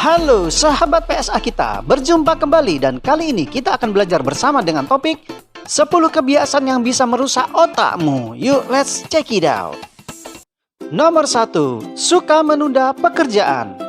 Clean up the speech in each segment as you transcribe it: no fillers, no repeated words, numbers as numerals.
Halo sahabat PSA kita, berjumpa kembali dan kali ini kita akan belajar bersama dengan topik 10 kebiasaan yang bisa merusak otakmu. Yuk let's check it out. Nomor 1, suka menunda pekerjaan.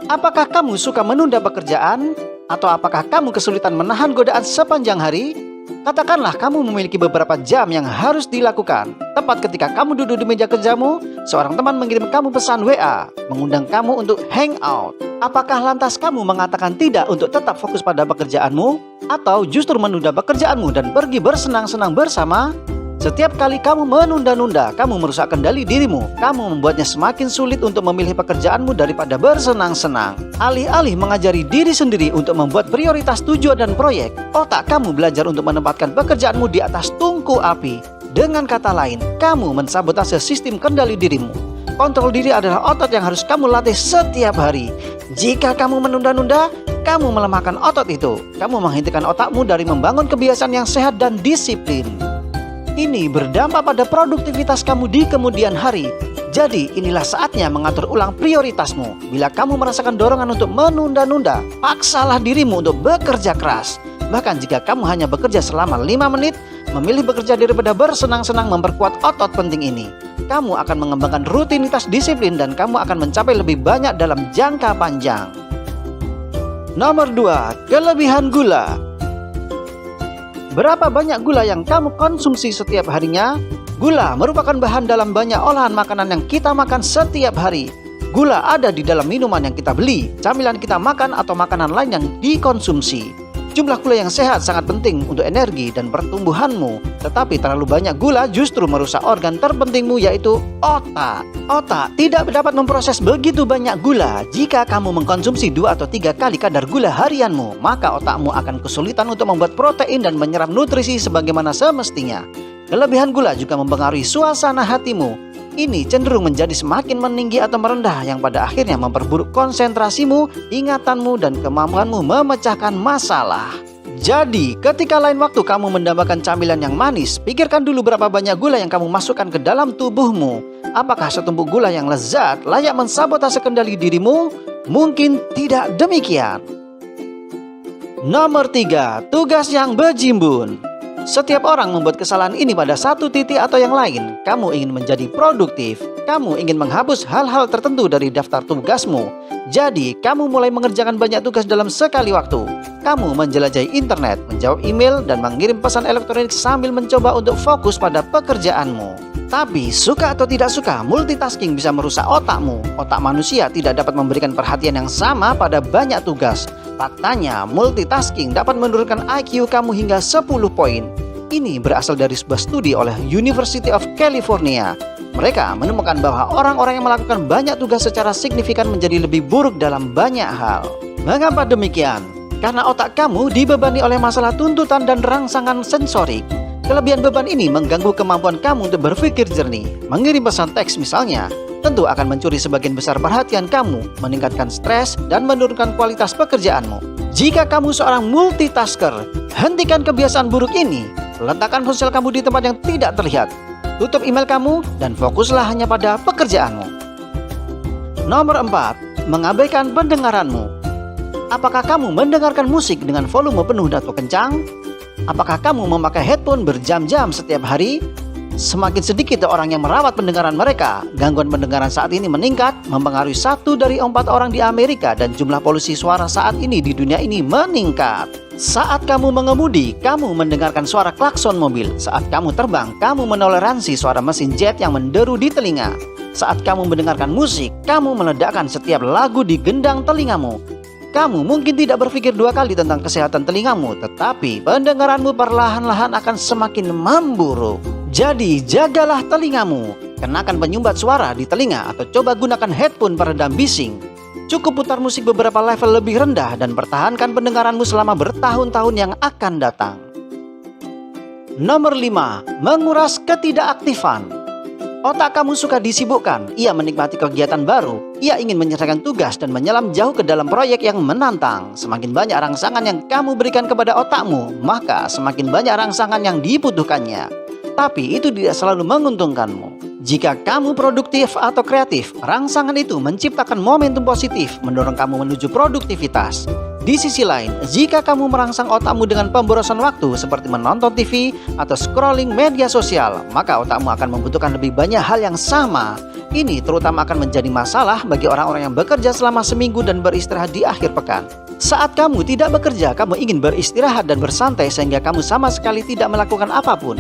Apakah kamu suka menunda pekerjaan? Atau apakah kamu kesulitan menahan godaan sepanjang hari? Katakanlah kamu memiliki beberapa jam yang harus dilakukan. Tepat ketika kamu duduk di meja kerjamu, seorang teman mengirim kamu pesan WA, mengundang kamu untuk hangout. Apakah lantas kamu mengatakan tidak untuk tetap fokus pada pekerjaanmu? Atau justru menunda pekerjaanmu dan pergi bersenang-senang bersama? Setiap kali kamu menunda-nunda, kamu merusak kendali dirimu. Kamu membuatnya semakin sulit untuk memilih pekerjaanmu daripada bersenang-senang. Alih-alih mengajari diri sendiri untuk membuat prioritas tujuan dan proyek, otak kamu belajar untuk menempatkan pekerjaanmu di atas tungku api. Dengan kata lain, kamu mensabotase sistem kendali dirimu. Kontrol diri adalah otot yang harus kamu latih setiap hari. Jika kamu menunda-nunda, kamu melemahkan otot itu. Kamu menghentikan otakmu dari membangun kebiasaan yang sehat dan disiplin. Ini berdampak pada produktivitas kamu di kemudian hari. Jadi inilah saatnya mengatur ulang prioritasmu. Bila kamu merasakan dorongan untuk menunda-nunda, paksalah dirimu untuk bekerja keras. Bahkan jika kamu hanya bekerja selama 5 menit, memilih bekerja daripada bersenang-senang memperkuat otot penting ini. Kamu akan mengembangkan rutinitas disiplin dan kamu akan mencapai lebih banyak dalam jangka panjang. Nomor 2, kelebihan gula. Berapa banyak gula yang kamu konsumsi setiap harinya? Gula merupakan bahan dalam banyak olahan makanan yang kita makan setiap hari. Gula ada di dalam minuman yang kita beli, camilan kita makan atau makanan lain yang dikonsumsi. Jumlah gula yang sehat sangat penting untuk energi dan pertumbuhanmu. Tetapi terlalu banyak gula justru merusak organ terpentingmu, yaitu otak. Otak tidak dapat memproses begitu banyak gula. Jika kamu mengkonsumsi 2 atau 3 kali kadar gula harianmu, maka otakmu akan kesulitan untuk membuat protein dan menyerap nutrisi sebagaimana semestinya. Kelebihan gula juga mempengaruhi suasana hatimu. Ini cenderung menjadi semakin meninggi atau merendah yang pada akhirnya memperburuk konsentrasimu, ingatanmu, dan kemampuanmu memecahkan masalah. Jadi, ketika lain waktu kamu mendambakan camilan yang manis, pikirkan dulu berapa banyak gula yang kamu masukkan ke dalam tubuhmu. Apakah setumpuk gula yang lezat layak mensabotase kendali dirimu? Mungkin tidak demikian. Nomor 3, tugas yang berjimbun. Setiap orang membuat kesalahan ini pada satu titik atau yang lain. Kamu ingin menjadi produktif. Kamu ingin menghapus hal-hal tertentu dari daftar tugasmu. Jadi, kamu mulai mengerjakan banyak tugas dalam sekali waktu. Kamu menjelajahi internet, menjawab email, dan mengirim pesan elektronik sambil mencoba untuk fokus pada pekerjaanmu. Tapi, suka atau tidak suka, multitasking bisa merusak otakmu. Otak manusia tidak dapat memberikan perhatian yang sama pada banyak tugas. Faktanya, multitasking dapat menurunkan IQ kamu hingga 10 poin. Ini berasal dari sebuah studi oleh University of California. Mereka menemukan bahwa orang-orang yang melakukan banyak tugas secara signifikan menjadi lebih buruk dalam banyak hal. Mengapa demikian? Karena otak kamu dibebani oleh masalah tuntutan dan rangsangan sensorik. Kelebihan beban ini mengganggu kemampuan kamu untuk berpikir jernih. Mengirim pesan teks misalnya, tentu akan mencuri sebagian besar perhatian kamu, meningkatkan stres, dan menurunkan kualitas pekerjaanmu. Jika kamu seorang multitasker, hentikan kebiasaan buruk ini. Letakkan ponsel kamu di tempat yang tidak terlihat. Tutup email kamu dan fokuslah hanya pada pekerjaanmu. Nomor 4, mengabaikan pendengaranmu. Apakah kamu mendengarkan musik dengan volume penuh atau kencang? Apakah kamu memakai headphone berjam-jam setiap hari? Semakin sedikit orang yang merawat pendengaran mereka. Gangguan pendengaran saat ini meningkat, mempengaruhi 1 dari 4 orang di Amerika, dan jumlah polusi suara saat ini di dunia ini meningkat. Saat kamu mengemudi, kamu mendengarkan suara klakson mobil. Saat kamu terbang, kamu menoleransi suara mesin jet yang menderu di telinga. Saat kamu mendengarkan musik, kamu meledakkan setiap lagu di gendang telingamu. Kamu mungkin tidak berpikir 2 kali tentang kesehatan telingamu, tetapi pendengaranmu perlahan-lahan akan semakin memburuk. Jadi jagalah telingamu. Kenakan penyumbat suara di telinga atau coba gunakan headphone peredam bising. Cukup putar musik beberapa level lebih rendah dan pertahankan pendengaranmu selama bertahun-tahun yang akan datang. Nomor 5, menguras ketidakaktifan. Otak kamu suka disibukkan. Ia menikmati kegiatan baru. Ia ingin menyelesaikan tugas dan menyelam jauh ke dalam proyek yang menantang. Semakin banyak rangsangan yang kamu berikan kepada otakmu, maka semakin banyak rangsangan yang dibutuhkannya. Tapi itu tidak selalu menguntungkanmu. Jika kamu produktif atau kreatif, rangsangan itu menciptakan momentum positif, mendorong kamu menuju produktivitas. Di sisi lain, jika kamu merangsang otakmu dengan pemborosan waktu seperti menonton TV atau scrolling media sosial, maka otakmu akan membutuhkan lebih banyak hal yang sama. Ini terutama akan menjadi masalah bagi orang-orang yang bekerja selama seminggu dan beristirahat di akhir pekan. Saat kamu tidak bekerja, kamu ingin beristirahat dan bersantai sehingga kamu sama sekali tidak melakukan apapun.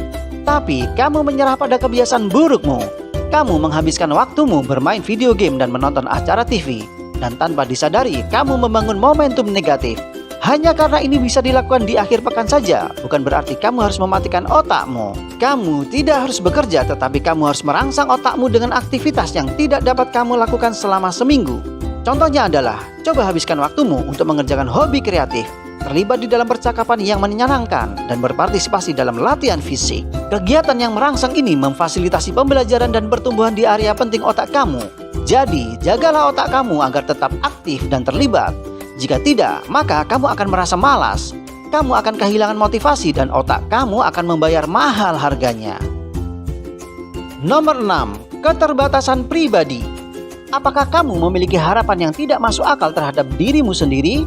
Tapi kamu menyerah pada kebiasaan burukmu. Kamu menghabiskan waktumu bermain video game dan menonton acara TV. Dan tanpa disadari, kamu membangun momentum negatif. Hanya karena ini bisa dilakukan di akhir pekan saja, bukan berarti kamu harus mematikan otakmu. Kamu tidak harus bekerja, tetapi kamu harus merangsang otakmu dengan aktivitas yang tidak dapat kamu lakukan selama seminggu. Contohnya adalah, coba habiskan waktumu untuk mengerjakan hobi kreatif, terlibat di dalam percakapan yang menyenangkan, dan berpartisipasi dalam latihan fisik. Kegiatan yang merangsang ini memfasilitasi pembelajaran dan pertumbuhan di area penting otak kamu. Jadi, jagalah otak kamu agar tetap aktif dan terlibat. Jika tidak, maka kamu akan merasa malas. Kamu akan kehilangan motivasi dan otak kamu akan membayar mahal harganya. Nomor 6. Keterbatasan pribadi. Apakah kamu memiliki harapan yang tidak masuk akal terhadap dirimu sendiri?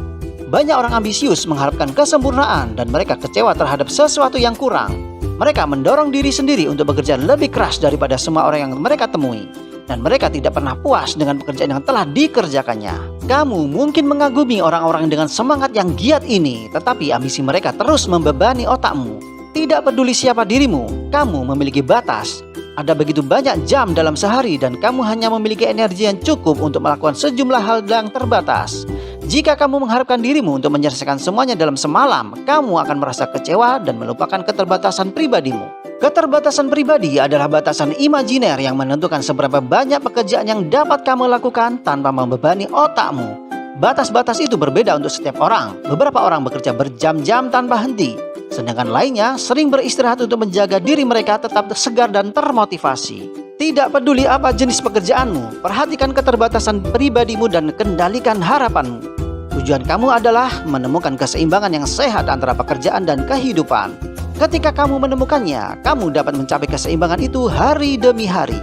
Banyak orang ambisius mengharapkan kesempurnaan dan mereka kecewa terhadap sesuatu yang kurang. Mereka mendorong diri sendiri untuk bekerja lebih keras daripada semua orang yang mereka temui. Dan mereka tidak pernah puas dengan pekerjaan yang telah dikerjakannya. Kamu mungkin mengagumi orang-orang dengan semangat yang giat ini, tetapi ambisi mereka terus membebani otakmu. Tidak peduli siapa dirimu, kamu memiliki batas. Ada begitu banyak jam dalam sehari dan kamu hanya memiliki energi yang cukup untuk melakukan sejumlah hal yang terbatas. Jika kamu mengharapkan dirimu untuk menyelesaikan semuanya dalam semalam, kamu akan merasa kecewa dan melupakan keterbatasan pribadimu. Keterbatasan pribadi adalah batasan imajiner yang menentukan seberapa banyak pekerjaan yang dapat kamu lakukan tanpa membebani otakmu. Batas-batas itu berbeda untuk setiap orang. Beberapa orang bekerja berjam-jam tanpa henti, sedangkan lainnya sering beristirahat untuk menjaga diri mereka tetap segar dan termotivasi. Tidak peduli apa jenis pekerjaanmu, perhatikan keterbatasan pribadimu dan kendalikan harapanmu. Tujuan kamu adalah menemukan keseimbangan yang sehat antara pekerjaan dan kehidupan. Ketika kamu menemukannya, kamu dapat mencapai keseimbangan itu hari demi hari.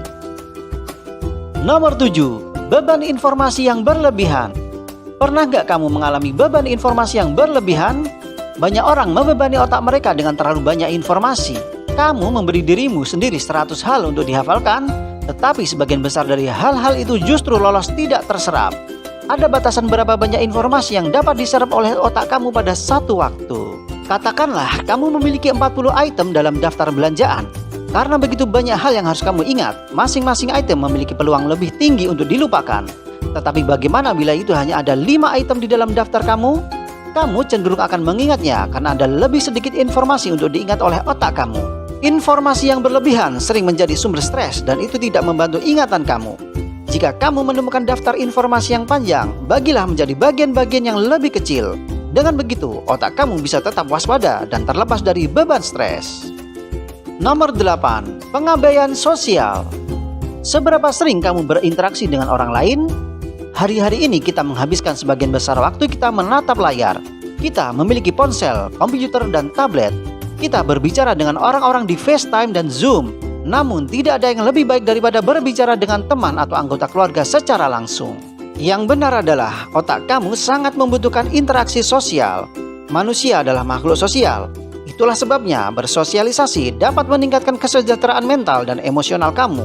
Nomor 7. Beban informasi yang berlebihan. Pernah nggak kamu mengalami beban informasi yang berlebihan? Banyak orang membebani otak mereka dengan terlalu banyak informasi. Kamu memberi dirimu sendiri 100 hal untuk dihafalkan, tetapi sebagian besar dari hal-hal itu justru lolos tidak terserap. Ada batasan berapa banyak informasi yang dapat diserap oleh otak kamu pada satu waktu. Katakanlah kamu memiliki 40 item dalam daftar belanjaan. Karena begitu banyak hal yang harus kamu ingat, masing-masing item memiliki peluang lebih tinggi untuk dilupakan. Tetapi bagaimana bila itu hanya ada 5 item di dalam daftar kamu? Kamu cenderung akan mengingatnya karena ada lebih sedikit informasi untuk diingat oleh otak kamu. Informasi yang berlebihan sering menjadi sumber stres dan itu tidak membantu ingatan kamu. Jika kamu menemukan daftar informasi yang panjang, bagilah menjadi bagian-bagian yang lebih kecil. Dengan begitu, otak kamu bisa tetap waspada dan terlepas dari beban stres. Nomor 8. Pengabaian sosial. Seberapa sering kamu berinteraksi dengan orang lain? Hari-hari ini kita menghabiskan sebagian besar waktu kita menatap layar. Kita memiliki ponsel, komputer, dan tablet. Kita berbicara dengan orang-orang di FaceTime dan Zoom. Namun tidak ada yang lebih baik daripada berbicara dengan teman atau anggota keluarga secara langsung. Yang benar adalah otak kamu sangat membutuhkan interaksi sosial. Manusia adalah makhluk sosial. Itulah sebabnya bersosialisasi dapat meningkatkan kesejahteraan mental dan emosional kamu.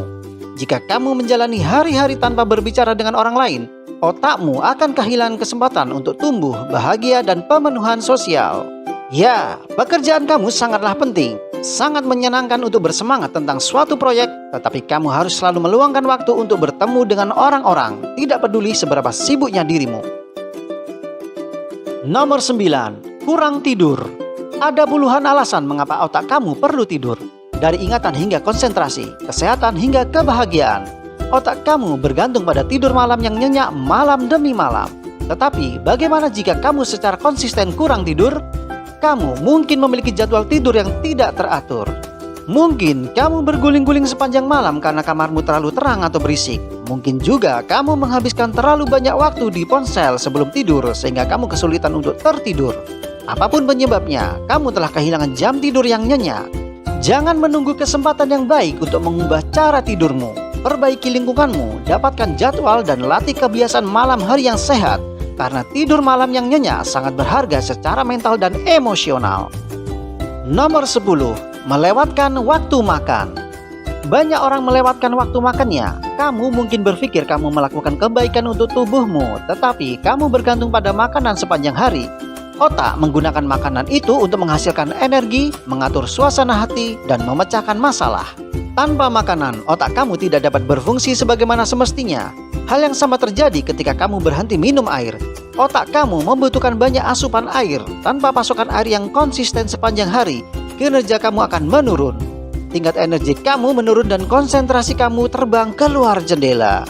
Jika kamu menjalani hari-hari tanpa berbicara dengan orang lain, otakmu akan kehilangan kesempatan untuk tumbuh, bahagia, dan pemenuhan sosial. Ya, pekerjaan kamu sangatlah penting. Sangat menyenangkan untuk bersemangat tentang suatu proyek, tetapi kamu harus selalu meluangkan waktu untuk bertemu dengan orang-orang, tidak peduli seberapa sibuknya dirimu. Nomor 9. Kurang tidur. Ada puluhan alasan mengapa otak kamu perlu tidur. Dari ingatan hingga konsentrasi, kesehatan hingga kebahagiaan. Otak kamu bergantung pada tidur malam yang nyenyak malam demi malam. Tetapi bagaimana jika kamu secara konsisten kurang tidur? Kamu mungkin memiliki jadwal tidur yang tidak teratur. Mungkin kamu berguling-guling sepanjang malam karena kamarmu terlalu terang atau berisik. Mungkin juga kamu menghabiskan terlalu banyak waktu di ponsel sebelum tidur sehingga kamu kesulitan untuk tertidur. Apapun penyebabnya, kamu telah kehilangan jam tidur yang nyenyak. Jangan menunggu kesempatan yang baik untuk mengubah cara tidurmu. Perbaiki lingkunganmu, dapatkan jadwal dan latih kebiasaan malam hari yang sehat. Karena tidur malam yang nyenyak sangat berharga secara mental dan emosional. Nomor 10. Melewatkan waktu makan. Banyak orang melewatkan waktu makannya. Kamu mungkin berpikir kamu melakukan kebaikan untuk tubuhmu, tetapi kamu bergantung pada makanan sepanjang hari. Otak menggunakan makanan itu untuk menghasilkan energi, mengatur suasana hati, dan memecahkan masalah. Tanpa makanan, otak kamu tidak dapat berfungsi sebagaimana semestinya. Hal yang sama terjadi ketika kamu berhenti minum air. Otak kamu membutuhkan banyak asupan air. Tanpa pasokan air yang konsisten sepanjang hari, kinerja kamu akan menurun. Tingkat energi kamu menurun dan konsentrasi kamu terbang keluar jendela.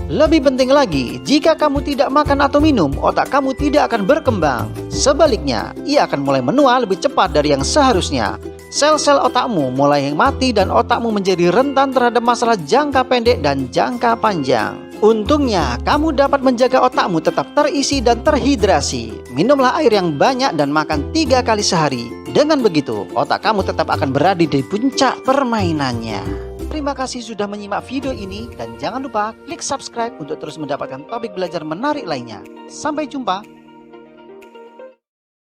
Lebih penting lagi, jika kamu tidak makan atau minum, otak kamu tidak akan berkembang. Sebaliknya, ia akan mulai menua lebih cepat dari yang seharusnya. Sel-sel otakmu mulai mati dan otakmu menjadi rentan terhadap masalah jangka pendek dan jangka panjang. Untungnya, kamu dapat menjaga otakmu tetap terisi dan terhidrasi. Minumlah air yang banyak dan makan 3 kali sehari. Dengan begitu, otak kamu tetap akan berada di puncak permainannya. Terima kasih sudah menyimak video ini dan jangan lupa klik subscribe untuk terus mendapatkan topik belajar menarik lainnya. Sampai jumpa.